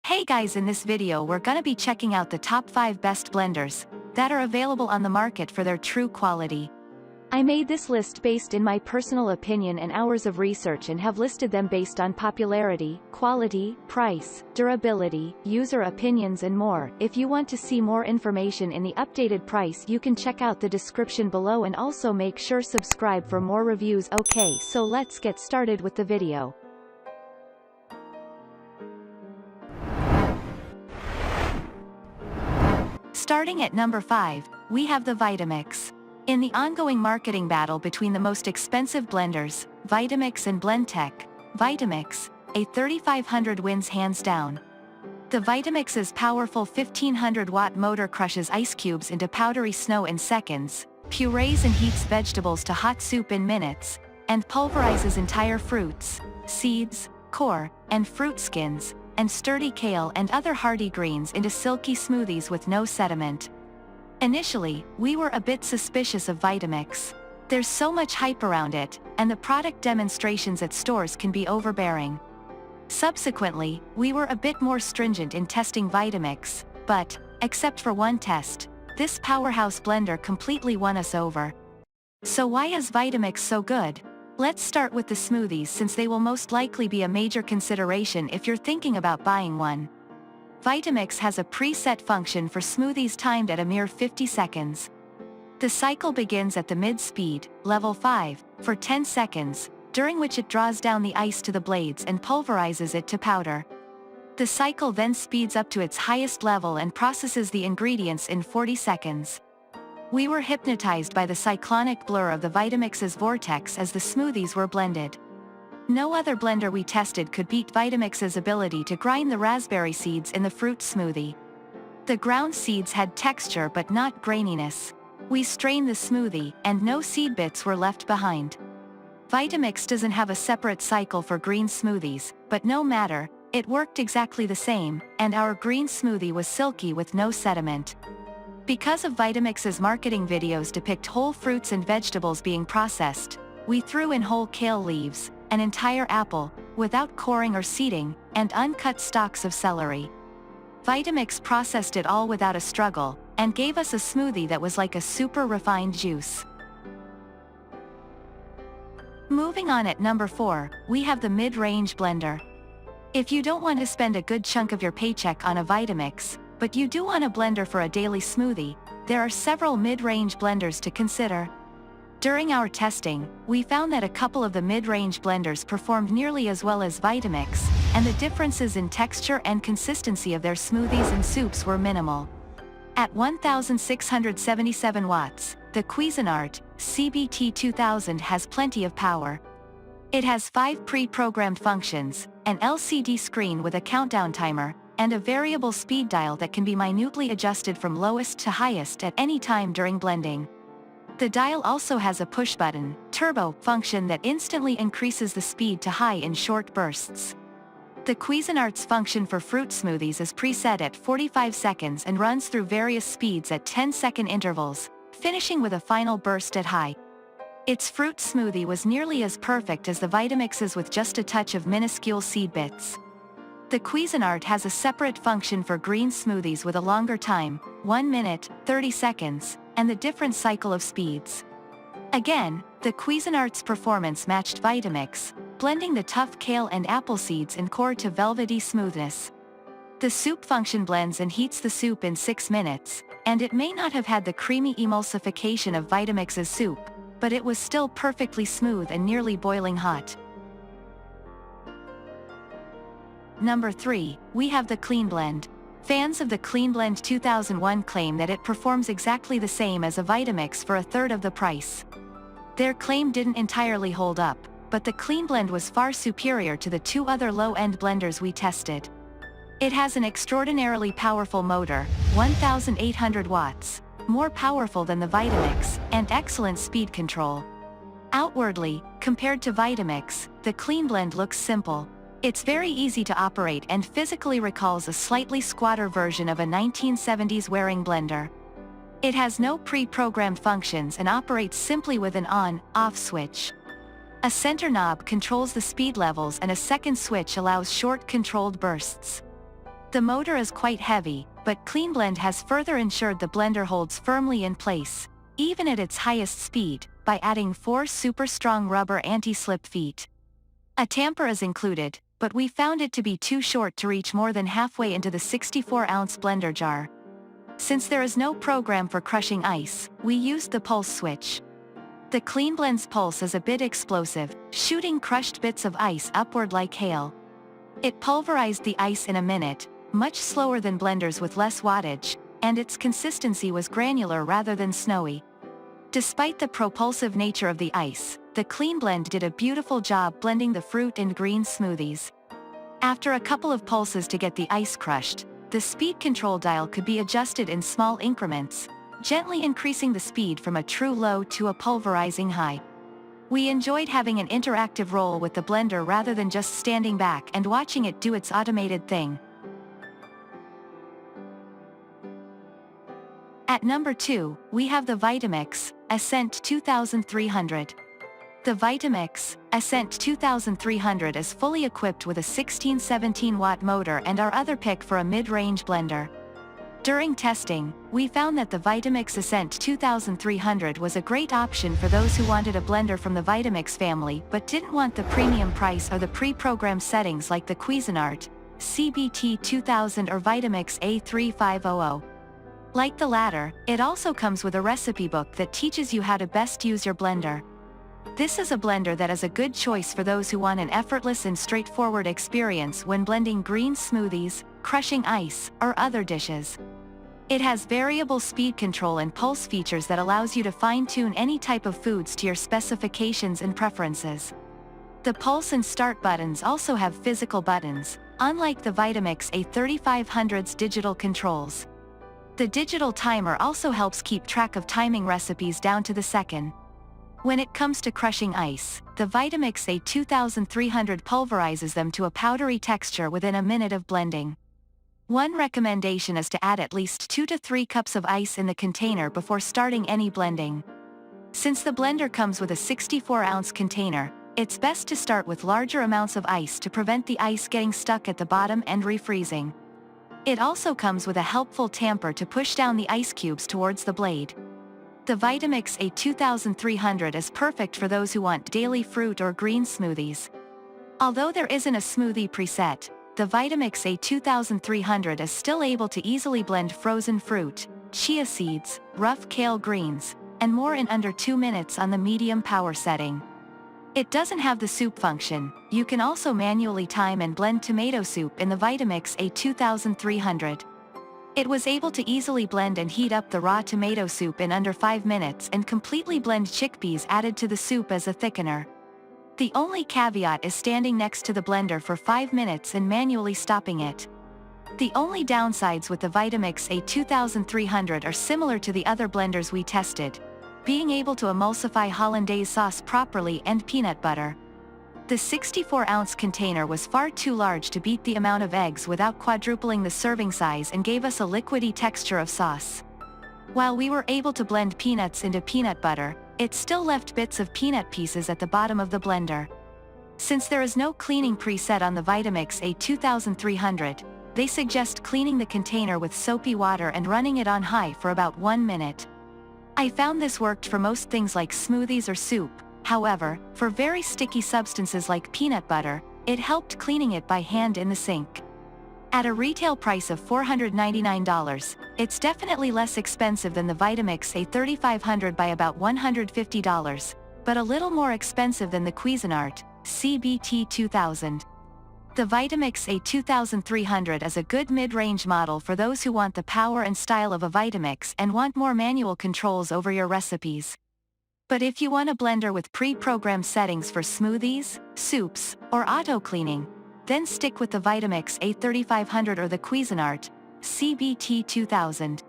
Hey guys, in this video we're gonna be checking out the top 5 best blenders that are available on the market for their true quality. I made this list based in my personal opinion and hours of research and have listed them based on popularity, quality, price, durability, user opinions and more. If you want to see more information in the updated price, you can check out the description below and also make sure subscribe for more reviews. Okay, so let's get started with the video. Starting at number 5, we have the Vitamix. In the ongoing marketing battle between the most expensive blenders, Vitamix and Blendtec, Vitamix, a 3500 wins hands down. The Vitamix's powerful 1500-watt motor crushes ice cubes into powdery snow in seconds, purees and heats vegetables to hot soup in minutes, and pulverizes entire fruits, seeds, core, and fruit skins, and sturdy kale and other hardy greens into silky smoothies with no sediment. Initially, we were a bit suspicious of Vitamix. There's so much hype around it, and the product demonstrations at stores can be overbearing. Subsequently, we were a bit more stringent in testing Vitamix, but, except for one test, this powerhouse blender completely won us over. So why is Vitamix so good? Let's start with the smoothies since they will most likely be a major consideration if you're thinking about buying one. Vitamix has a preset function for smoothies timed at a mere 50 seconds. The cycle begins at the mid-speed, level 5, for 10 seconds, during which it draws down the ice to the blades and pulverizes it to powder. The cycle then speeds up to its highest level and processes the ingredients in 40 seconds. We were hypnotized by the cyclonic blur of the Vitamix's vortex as the smoothies were blended. No other blender we tested could beat Vitamix's ability to grind the raspberry seeds in the fruit smoothie. The ground seeds had texture but not graininess. We strained the smoothie, and no seed bits were left behind. Vitamix doesn't have a separate cycle for green smoothies, but no matter, it worked exactly the same, and our green smoothie was silky with no sediment. Because of Vitamix's marketing videos depict whole fruits and vegetables being processed, we threw in whole kale leaves, an entire apple, without coring or seeding, and uncut stalks of celery. Vitamix processed it all without a struggle, and gave us a smoothie that was like a super refined juice. Moving on at number 4, we have the mid-range blender. If you don't want to spend a good chunk of your paycheck on a Vitamix, but you do want a blender for a daily smoothie, there are several mid-range blenders to consider. During our testing, we found that a couple of the mid-range blenders performed nearly as well as Vitamix, and the differences in texture and consistency of their smoothies and soups were minimal. At 1677 watts, the Cuisinart CBT2000 has plenty of power. It has 5 pre-programmed functions, an LCD screen with a countdown timer, and a variable speed dial that can be minutely adjusted from lowest to highest at any time during blending. The dial also has a push-button, turbo function that instantly increases the speed to high in short bursts. The Cuisinart's function for fruit smoothies is preset at 45 seconds and runs through various speeds at 10-second intervals, finishing with a final burst at high. Its fruit smoothie was nearly as perfect as the Vitamix's with just a touch of minuscule seed bits. The Cuisinart has a separate function for green smoothies with a longer time, 1 minute, 30 seconds, and the different cycle of speeds. Again, the Cuisinart's performance matched Vitamix, blending the tough kale and apple seeds in core to velvety smoothness. The soup function blends and heats the soup in 6 minutes, and it may not have had the creamy emulsification of Vitamix's soup, but it was still perfectly smooth and nearly boiling hot. Number 3, we have the Cleanblend. Fans of the Cleanblend 2001 claim that it performs exactly the same as a Vitamix for a third of the price. Their claim didn't entirely hold up, but the Cleanblend was far superior to the 2 other low-end blenders we tested. It has an extraordinarily powerful motor, 1800 watts, more powerful than the Vitamix, and excellent speed control. Outwardly, compared to Vitamix, the Cleanblend looks simple. It's very easy to operate and physically recalls a slightly squatter version of a 1970s Waring blender. It has no pre-programmed functions and operates simply with an on-off switch. A center knob controls the speed levels and a second switch allows short controlled bursts. The motor is quite heavy, but Cleanblend has further ensured the blender holds firmly in place, even at its highest speed, by adding 4 super strong rubber anti-slip feet. A tamper is included, but we found it to be too short to reach more than halfway into the 64-ounce blender jar. Since there is no program for crushing ice, we used the pulse switch. The Cleanblend's pulse is a bit explosive, shooting crushed bits of ice upward like hail. It pulverized the ice in a minute, much slower than blenders with less wattage, and its consistency was granular rather than snowy. Despite the propulsive nature of the ice, the Cleanblend did a beautiful job blending the fruit and green smoothies. After a couple of pulses to get the ice crushed, the speed control dial could be adjusted in small increments, gently increasing the speed from a true low to a pulverizing high. We enjoyed having an interactive role with the blender rather than just standing back and watching it do its automated thing. At number 2, we have the Vitamix Ascent 2300. The Vitamix Ascent 2300 is fully equipped with a 16-17-watt motor and our other pick for a mid-range blender. During testing, we found that the Vitamix Ascent 2300 was a great option for those who wanted a blender from the Vitamix family but didn't want the premium price or the pre-programmed settings like the Cuisinart CBT 2000 or Vitamix A3500. Like the latter, it also comes with a recipe book that teaches you how to best use your blender. This is a blender that is a good choice for those who want an effortless and straightforward experience when blending green smoothies, crushing ice, or other dishes. It has variable speed control and pulse features that allows you to fine-tune any type of foods to your specifications and preferences. The pulse and start buttons also have physical buttons, unlike the Vitamix A3500's digital controls. The digital timer also helps keep track of timing recipes down to the second. When it comes to crushing ice, the Vitamix A2300 pulverizes them to a powdery texture within a minute of blending. One recommendation is to add at least 2 to 3 cups of ice in the container before starting any blending. Since the blender comes with a 64-ounce container, it's best to start with larger amounts of ice to prevent the ice getting stuck at the bottom and refreezing. It also comes with a helpful tamper to push down the ice cubes towards the blade. The Vitamix A2300 is perfect for those who want daily fruit or green smoothies. Although there isn't a smoothie preset, the Vitamix A2300 is still able to easily blend frozen fruit, chia seeds, rough kale greens, and more in under 2 minutes on the medium power setting. It doesn't have the soup function. You can also manually time and blend tomato soup in the Vitamix A2300. It was able to easily blend and heat up the raw tomato soup in under 5 minutes and completely blend chickpeas added to the soup as a thickener. The only caveat is standing next to the blender for 5 minutes and manually stopping it. The only downsides with the Vitamix A2300 are similar to the other blenders we tested, being able to emulsify hollandaise sauce properly and peanut butter. The 64-ounce container was far too large to beat the amount of eggs without quadrupling the serving size and gave us a liquidy texture of sauce. While we were able to blend peanuts into peanut butter, it still left bits of peanut pieces at the bottom of the blender. Since there is no cleaning preset on the Vitamix A2300, they suggest cleaning the container with soapy water and running it on high for about 1 minute. I found this worked for most things like smoothies or soup. However, for very sticky substances like peanut butter, it helped cleaning it by hand in the sink. At a retail price of $499, it's definitely less expensive than the Vitamix A3500 by about $150, but a little more expensive than the Cuisinart CBT 2000. The Vitamix A2300 is a good mid-range model for those who want the power and style of a Vitamix and want more manual controls over your recipes. But if you want a blender with pre-programmed settings for smoothies, soups, or auto-cleaning, then stick with the Vitamix A3500 or the Cuisinart CBT 2000.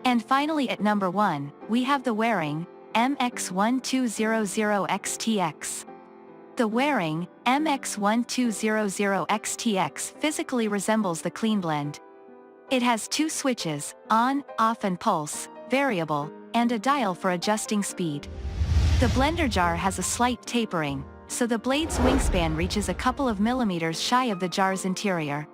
And finally at number 1, we have the Vitamix MX1200XTX. The Vitamix MX1200XTX physically resembles the Cleanblend. It has 2 switches, on, off and pulse, variable, and a dial for adjusting speed. The blender jar has a slight tapering, so the blade's wingspan reaches a couple of millimeters shy of the jar's interior.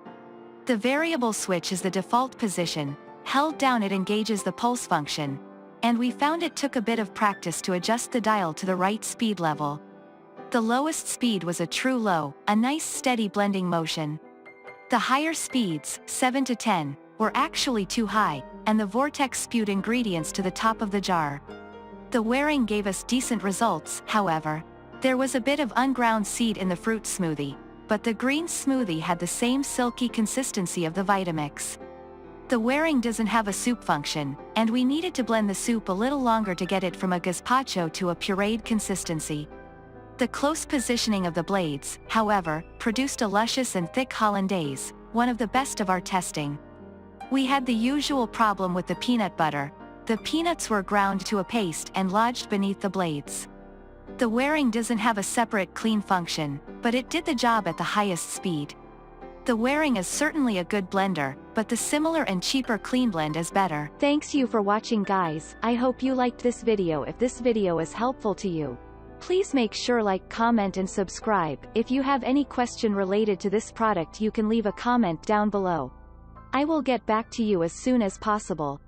The variable switch is the default position. Held down it engages the pulse function, and we found it took a bit of practice to adjust the dial to the right speed level. The lowest speed was a true low, a nice steady blending motion. The higher speeds, 7 to 10, were actually too high, and the vortex spewed ingredients to the top of the jar. The wearing gave us decent results, however. There was a bit of unground seed in the fruit smoothie, but the green smoothie had the same silky consistency of the Vitamix. The wearing doesn't have a soup function, and we needed to blend the soup a little longer to get it from a gazpacho to a pureed consistency. The close positioning of the blades, however, produced a luscious and thick hollandaise, one of the best of our testing. We had the usual problem with the peanut butter. The peanuts were ground to a paste and lodged beneath the blades. The wearing doesn't have a separate clean function, but it did the job at the highest speed. The wearing is certainly a good blender, but the similar and cheaper Cleanblend is better. Thanks you for watching, guys. I hope you liked this video. If this video is helpful to you, please make sure like, comment and subscribe. If you have any question related to this product, you can leave a comment down below. I will get back to you as soon as possible.